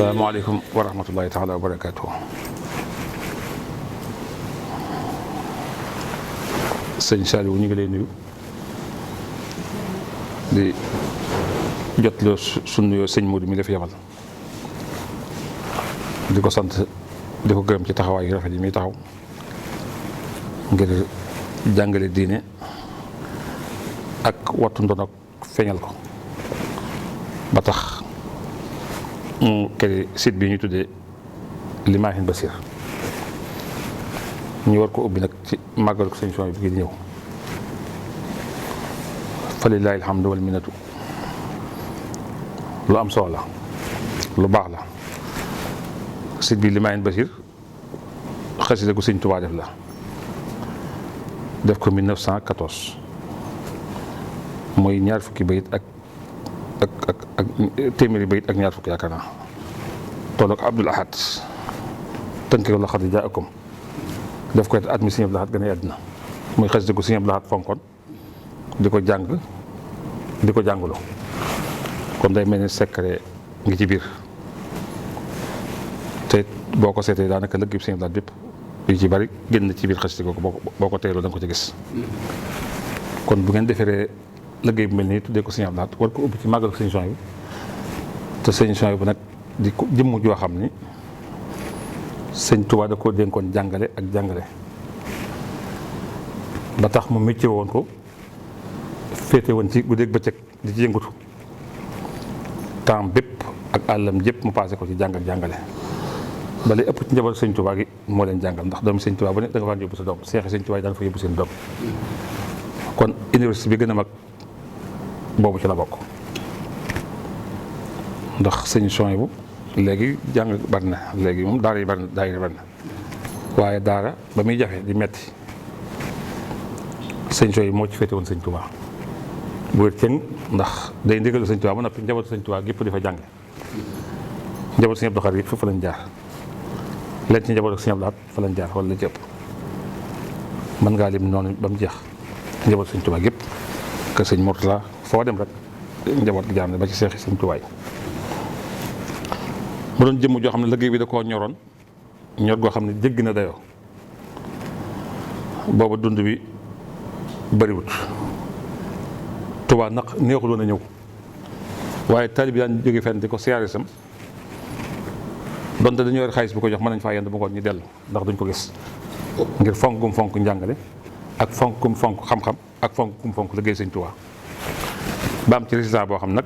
asalaamaaleykum wa rahmatullahi taala wa barakaatu. sëñ Saliou ñu ngi lay nuyu di jot la sunu yoo sëñ Modou mi la fi yebal di ko sant di ko gërëm ci taxawaay yu rafet yi muy taxaw ngir jàngale diine ak wattu ndono feeñal ko ba tax mu kër site bi ñu tuddee Limaahin Basiir ñu war ko ubbi nag ci màggal ko sëñ Souhaïbou bi di ñëw fa lillaahi alhamdu wal minnatu lu am solo la lu baax la site bi Limaahin Basiir xasida gu sëñ Tuubaa def la def ko 1914 mooy ñaar fukki bayit ak téeméeri bayit ak ñaar fukki yaakaar naa toll ak Abdul Ahad tënkee la xad jaakum def ko at mi Sëñ Abdul Ahad gën a àddina muy xasida gu Sëñ Abdul Ahad fonkoon di ko jàng di ko jàngaloo kon day mel ni secret ngi ci biir te boo ko seetee daanaka lëggéey Sëñ Abdul Ahad bépp yu ci bari génn ci biir xasida googu boo ko teeloo da nga ko ci gis kon bu ngeen deferee liggéey bu mel nii tuddee ko Sëñ Abdul Ahad war ko ubbi ci màggal Sëñ Souhaïbou te Sëñ Souhaïbou nag di ko jëmm joo xam ni Sëñ Tuubaa da koo dénkoon jàngale ak jàngale ba tax mu métier woon ko féete woon ci guddeeg bëccëg di ci yëngatu temps bépp ak àllam jépp mu passé ko ci jàng ak jàngale ba li ëpp ci njaboot Sëñ Tuubaa gi moo leen jàngal ndax doomu Sëñ Tuubaa bu ne da nga faan yóbbu sa doom seexi Sëñ Tuubaa yi daan fa yóbbu seen doom kon université bi gën a mag boobu ci la bokk ndax Sëñ Souhaïbou léegi jàng bari na léegi moom daara yi bari na waaye daara ba muy jafe di metti Sëñ Souhaïbou moo ci féete woon Sëñ Tuubaa bu wér cëng ndax day ndigalu Sëñ Tuubaa ba noppi njabootu Sëñ Tuubaa gépp di fa jànge njabootu Sëñ Abdou Khadre yi fa lañ jaar leen ci njabootu Sëñ Abdou Lahad fa lañ jaar wala la ci ëpp mën ngaa lim noonu ba mu jeex njabootu Sëñ Tuubaa gépp kër Sëñ Mourtala foo dem rek njaboot gi jaar na ba ci seexi Sëñ Tuubaa yi mu doon jëmm joo xam ne liggéey bi da koo ñoroon ñor goo xam ne jéggi na dayoo booba dund bi bëriwut Tuubaa naq neexul woon a ñëw waaye taalib bi daan jóge fenn di ko siyaare sam donte dañoo yor xaalis bi ko jox mën nañ faa yend bu ngoon ñu dellu ndax duñ ko gis ngir fonk gum fonk njàngale ak fonk gum fonk xam-xam ak fonk gum fonk liggéey Sëñ Tuubaa ba am ci résultat boo xam nag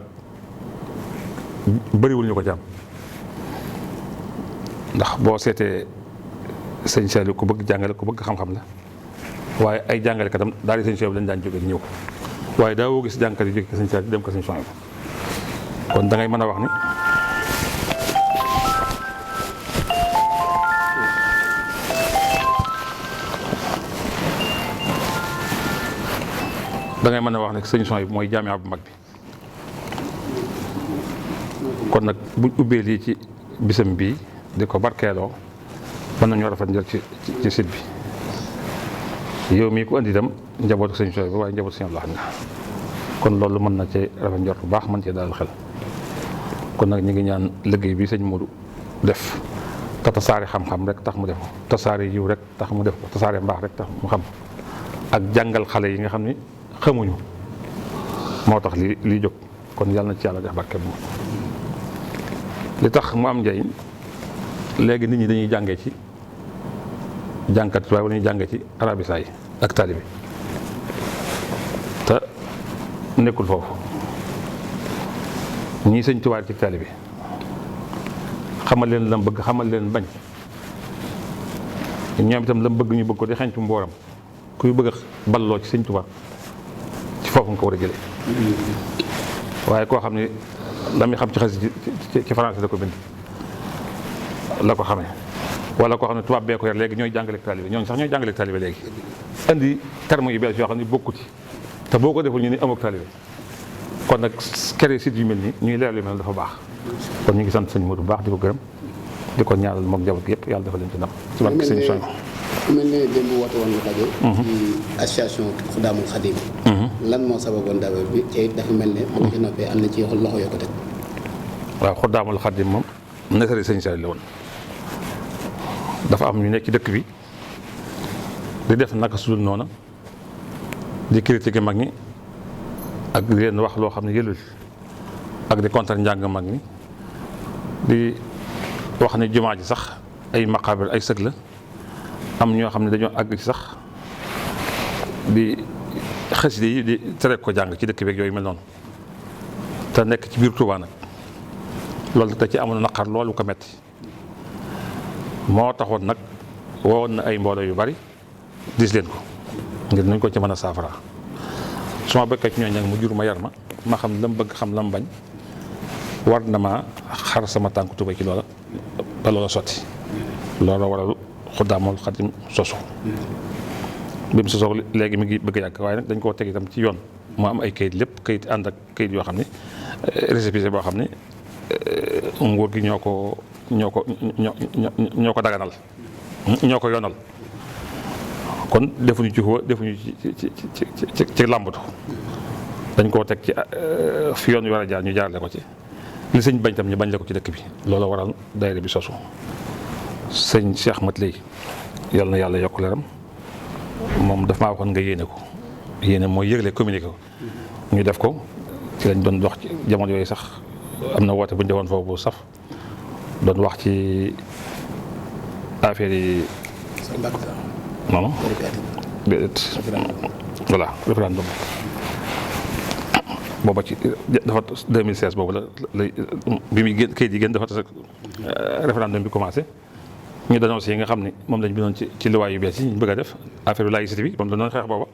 bëriwul ñu ko ci am ndax boo seetee Sëñ Saliou ku bëgg jàngale ku bëgg xam-xam la waaye ay jàngalekatam daal di Sëñ Souhaïbou lañ daan jóge di ñëw waaye daa woo gis jàngkat yi jóge ko Sëñ Saliou dem ko Sëñ Souhaïbou kon da ngay mën a wax ni Sëñ Souhaïbou mooy jaamiya bu mag bi kon nag buñ ubbee lii ci bisam bii di ko barkeeloo mën nañoo rafet njël ci site bi yow mii ko andi itam njabootu Sëñ Souhaïbou waaye njabootu Sëñ Abdul Ahad nga kon loolu mën na cee rafet njort bu baax mën cee dalal xel kon nag ñu ngi ñaan liggéey bi Sëñ Modou def te tasaare xam-xam rek tax mu def ko tasaare yiw rek tax mu def ko tasaare mbaax rek tax mu xam ak jàngal xale yi nga xam ni xamuñu moo tax lii jóg kon yàlla na ci yàlla def barke moom li tax mu am njëriñ léegi nit ñi dañuy jàngee ci jàngkat waaye wala ñuy jàngee ci arabisa yi ak taalibe te nekkul foofu ñii Sëñ Tuubaa ci taalibe xamal leen lam bëgg xamal leen bañ ñoom itam lam bëgg ñu bëgg ko di xañtu mbooram kuy bëgg a balloo ci Sëñ Tuubaa ci foofu nga ko war a jëlee waaye koo xam ne la muy xam ci xas ci français la ko bind la ko xamee wala koo xam ne tubaab bee ko yar léegi ñooy jàngale taalibe ñooñu sax ñooy jàngale taalibe léegi indi terme yu bees yoo xam ne bokku ci te boo ko deful ñu ni amook taalibe kon nag créé site yu mel nii ñuy leeral yu mel dafa baax kon ñu ngi sant Sëñ Modou bu baax di ko gërëm di ko ñaanal mook njaboot gi yëpp yàlla dafa leen ci ndam ci barke Sëñ Souhaïbou mel ne démb woote woon nga rajo ci association Xudaamul Xadim lan moo sababoon dawe bi te dafa mel ne bu nga ci noppee am na ci loxo yoo ko teg waaw Xudaamul Xadim moom nasari sëñ Saliou la woon. dafa am ñu nekk ci dëkk bi di def naka sudul noona di critiquer mag ñi ak di leen wax loo xam ne yëlul ak di contre njàng mag ñi di wax ne jumaa ji sax ay maqaabir ay sëg la am ñoo xam ne dañoo àgg ci sax di xasida yi di tere ko jàng ci dëkk beeg yooyu mel noonu te nekk ci biir Touba nag loolu te ci amoon naqar loolu ko metti moo taxoon nag wowoon na ay mbooloo yu bari dis leen ko ngir nuñ ko ci mën a saafara su ma bëggee ci ñooñ nag mu jur ma yar ma xam lam bëgg xam lam bañ war na ma xar sama tànku Tuubaa ci loola ba loola sotti loola waral Xuddaamul Xadim sosu bi mu sosoo léegi mi ngi bëgg a yàgg waaye nag dañ koo teg itam ci yoon moo am ay kayit lépp kayit ànd ak kayit yoo xam ne récépissé boo xam ne nguur gi ñoo ko daganal ñoo ko yoonal kon defuñu ci xóo defuñu ci làmbatu dañ koo teg ci fi yoon wi war a jaar ñu jaarale ko ci li sëñ bañ tam ñu bañ le ko ci dëkk bi loolu waral daayira bi sosu sëñ Cheikh Mat Lay yal na yàlla yokk leeram moom daf maa waxoon nga yéene ko yéene mooy yëgle communiqué ko ñu def ko ci lañ doon dox ci jamono yooyu sax am na woote bu ñu defoon foofu bu saf doon wax ci affaire yi non déedéet voilà référendum booba ci dafa 2016 boobu la bi muy génn kayit yi génn dafa tas référendum bi commencé ñu dénoncé yi nga xam ne moom lañ bindoon ci loi yu bees yi ñu bëgg a def affaire laïcité bi moom la doon xeex booba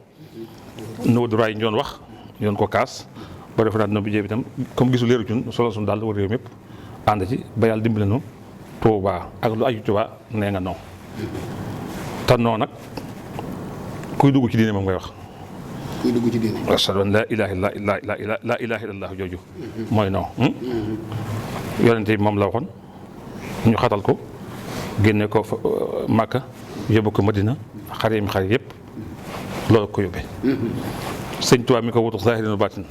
no droit yi ñu doon wax ñu doon ko kaas ba référendum bi jéem itam comme gisul leeru ñun solo suñu daal war réew mépp ànd ci ba yàlla dimbale nu Tuubaa ak lu aju Tuubaa nee nga non te non nag kuy dugg ci diine moom ngay wax. kuy dugg ci diine. ashhadu an laa ilaaha illallaah jooju mooy non. yonente bi moom la waxoon ñu xatal ko génne ko Màkka yóbbu ko Madina xare yi xare yëpp loolu ko yóbbee. sëñ Tuubaa mi ko wutu zaahiran wa baatin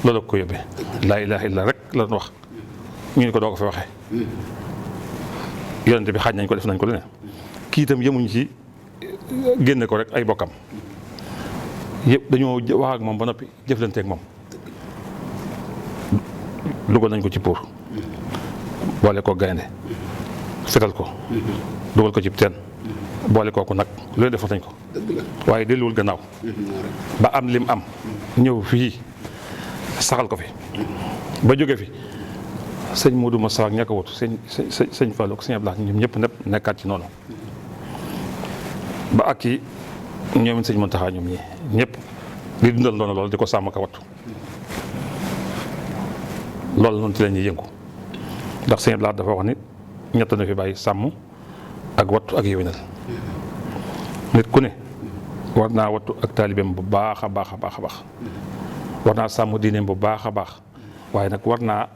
loolu ko yóbbee. laa ilaaha illallaah rek la doon wax ñu ne ko doo ko fi waxee. yonente bi xaaj nañ ko def nañ ko lu ne kii itam yemuñ ci génne ko rek ay bokkam yëpp dañoo wax ak moom ba noppi jëflante ak moom dugal nañ ko ci pour boole ko gaynde fetal ko dugal ko ci teen boole kooku nag loolu defal nañ ko waaye delluwul gannaaw ba am lim am ñëw fii saxal ko fi ba jóge fi sëñ Modou Massa ak ña ko wut sëñ Fallou ak sëñ Abdoulaye ñoom ñëpp nekkaat ci noonu ba ak ci ñoom it sëñ Mountakha ñoom ñi ñëpp di dundal noonu loolu di ko sàmm ka wattu loolu noonu ci la ñuy yëngu ndax sëñ Abdoulaye dafa wax ni ñett na fi bàyyi sàmm ak wattu ak yéwénal nit ku ne war naa wattu ak taalibeem bu baax a baax a baax a baax war naa sàmm diineem bu baax a baax waaye nag war naa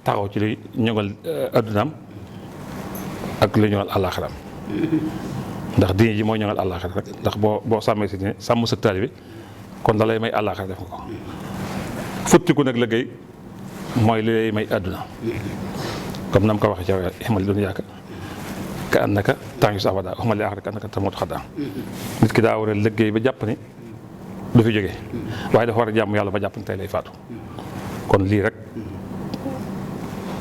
taxaw ci luy ñoŋal addunaam ak luy ñoŋal àllaaxiraam ndax diine ji mooy ñoŋal àllaaxira rek ndax boo sàmmee si diine sàmm sa taalibe kon la lay may àllaaxira def nga ko futtiku nag liggéey mooy li lay may àdduna comme nam ko waxee ca xamal doon yaaka ka annaka tàngus abada xamal li aaxira ka annaka tamuutu xaddaa nit ki daa war a liggéey ba jàpp ni du fi jógee waaye dafa war a jàmm yàlla ba jàpp ni tey lay faatu kon lii rek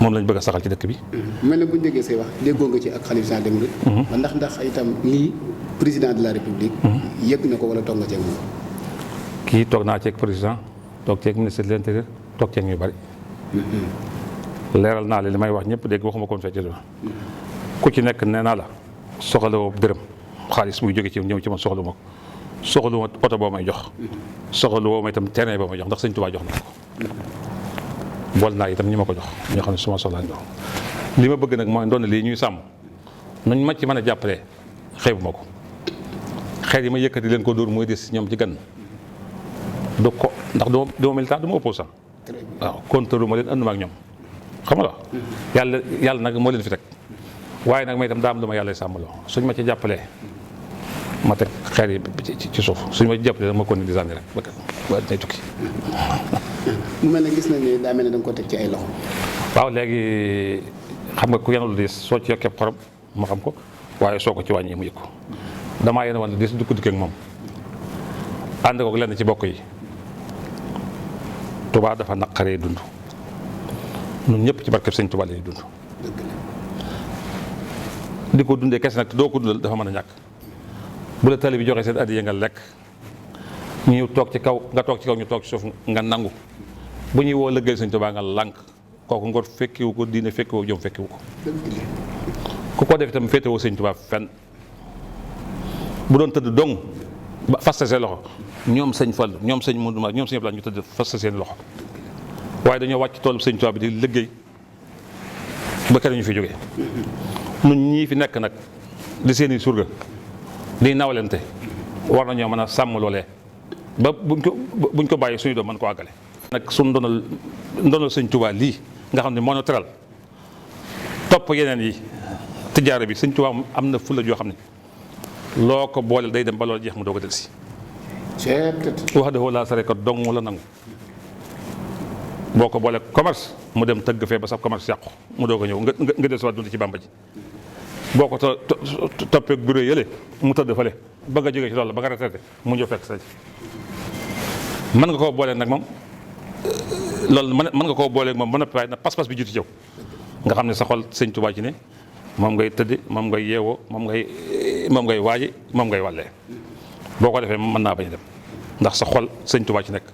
moom lañ bëgg a saxal ci dëkk bi. mel na bu ñu déggee say wax déggoo nga ci ak xalifa général des mourides. ndax itam lii président de la république. yëg na ko wala toog nga ceeg moom. kii toog naa ceeg président toog ceeg ministre de l'intérieur toog ceeg ñu bari. leeral naa li may wax ñëpp dégg waxuma ko woon fekk ku ci nekk nee naa la soxlawoo dërëm xaalis buy jóge ci ñëw ci man soxlawuma ko soxlawuma oto boo may jox. soxlawoo ma itam terrain boo may jox ndax sëñ Tuubaa jox na ko. bool naa itam ñi ma ko jox ñoo xam ne suma soxlaa jox li ma bëgg nag mooy ndoon lii ñuy sàmm nuñ ma ci mën a jàppalee xeebu ma ko xeet yi ma yëkkati leen ko dóor mooy des ñoom ci gan du ko ndax du ma militant du ma opposant waaw kontaru ma leen ànduma ak ñoom xam nga yàlla nag moo leen fi teg waaye nag may itam daa am lu ma yàlla sàmmaloo suñ ma ci jàppalee ma teg xeer yi ci suuf suñ ma ci jàppalee ma ko ni di sànni rek ba nay tukki mu mel ne gis nañ ne daa mel ne da nga ko teg ci ay loxo waaw léegi xam nga ku yenul diis soo ci yokkee xorom ma xam ko waaye soo ko ci wàññi mu yëg ko damaa yéene woon diis du ko dikkee ak moom ànd ko lenn ci bokk yi Touba dafa naqaree dund ñun ñëpp ci barkeb sëñ Touba lañuy dund di ko dundee kese nag te doo ko dundal dafa mën a ñàkk bu la tali bi joxee seen addiya nga lekk ñu toog ci kaw nga toog ci kaw ñu toog ci suuf nga nangu bu ñuy woo lëggéey sëñ Touba nga lànk kooku ngor fekkiwu ko diine fekkiwu jom fekkiwu ko ku ko def itam féetewoo sëñ Touba fenn bu doon tëdd dong ba faste seen loxo ñoom sëñ Fall ñoom sëñ Moudou ñoom sëñ Abdoulaye ñu tëdd faste seen loxo waaye dañoo wàcc toolu sëñ Touba bi di liggéey ba kenn ñu fi jógee nun ñii fi nekk nag di seeni surga di nawlente war nañoo mën a sàmm loolee ba buñ ko bàyyi suñu doom mën ko àggale nag suñ ndonal sëñ Touba lii nga xam ne moo ñu teral topp yeneen yi tijaare bi sëñ Touba am na fulla joo xam ne loo ko booleel day dem ba loolu jeex mu doog a delsi wax dëgg laa sareka dong la nangu boo ko boolee commerce mu dem tëgg fee ba sax commerce yàqu mu doog a ñëw nga del si waat dund ci Bàmba ji boo ko toppee bureau yële mu tëdd fële ba nga jógee ci loolu ba nga retraité mu ñëw fekk sa ji mën nga koo boolee nag moom loolu mën nga koo boolee moom ba noppi waaye nag pas-pas bi jiitu ci yow nga xam ne sa xol sëñ Touba ci ne moom ngay tëddi moom ngay yeewoo moom ngay waaji moom ngay wàllee boo ko defee mën naa bañ a dem ndax sa xol sëñ Touba ci nekk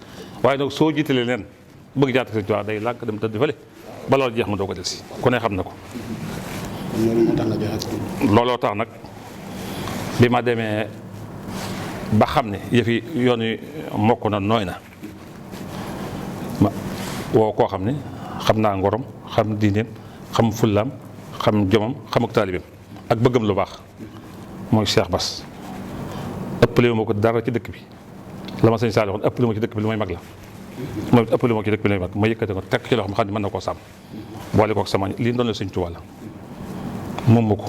waaye nag soo jiitalee leen bëgg jaata sëñ Touba day lànk dem tëdd fële ba loolu jeex mu doo ko del si ku ne xam na ko looloo tax nag bi ma demee ba xam ne yëfi yoon yi mokk na nooy na ma woo koo xam ne xam naa ngorom xam diineem xam fullaam xam jomam xam ak taalibeem ak bëggam lu baax mooy Cheikh Bass ëppale ma ko dara ci dëkk bi la ma sëñ Saliou waxoon ëppale ma ci dëkk bi lu may mag la mooy ëppale ma ci dëkk bi lu may mag ma yëkkate ko tekk ci loo xam ne mën na koo sàmm boole kook sama lii doon la sëñ Touba la moom ma ko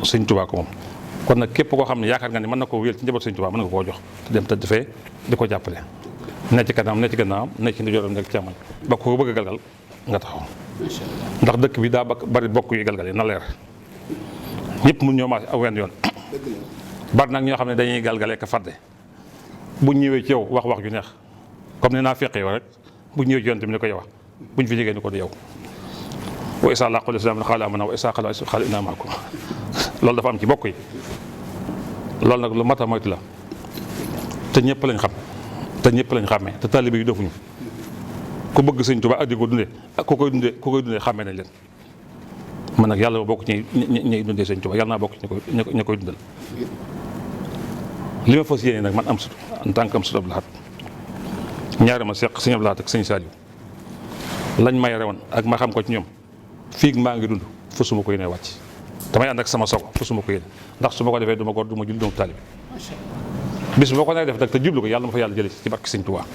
sëñ Touba ko moom kon nag képp koo xam ne yaakaar nga ni mën na koo wéyal ci njaboot sëñ Touba mën nga koo jox te dem tëdd fee di ko jàppale ne ci kanam ne ci gannaawam ne ci ndijooram nekk ci amal ba ko bëgg a galgal nga taxaw ndax dëkk bi daa bari bokk yu galgal yi na leer ñëpp mun ñoo maas aw wenn yoon bari nag ñoo xam ne dañuy galgalee ka fadde bu ñëwee ci yow wax ju neex comme ne naa feqee yow rek bu ñëwee ci yoon tamit ni ko yow buñ fi jógee ni ko du yow wa isa laqul islam xaala amana wa isa xaala inna maakum loolu dafa am ci bokk yi loolu nag lu mat a moytu la te ñëpp lañ xam te ñëpp lañ xàmmee te taalibe yi dofuñu ku bëgg sëñ Touba ak di ko dundee ak ku koy dundee xàmmee nañ leen man nag yàlla ma bokk ci ñi dundee sëñ Touba yàlla naa bokk ci ñi koy dundal li ma fas yéene nag man am sut en tant que am sut Abdou Lahad ñaari ma seq sëñ Abdou Lahad ak sëñ Saliou lañ may rewoon ak ma xam ko ci ñoom fii maa ngi dund fasuma ko yéene wàcc damay ànd ak sama sogo fasuma ko yéene ndax su ma ko defee du ma góor du ma jul du ma taalibe bis boo ko nee def nag te jublu ko yàlla ma fa yàlla jëlee ci barke sëñ Touba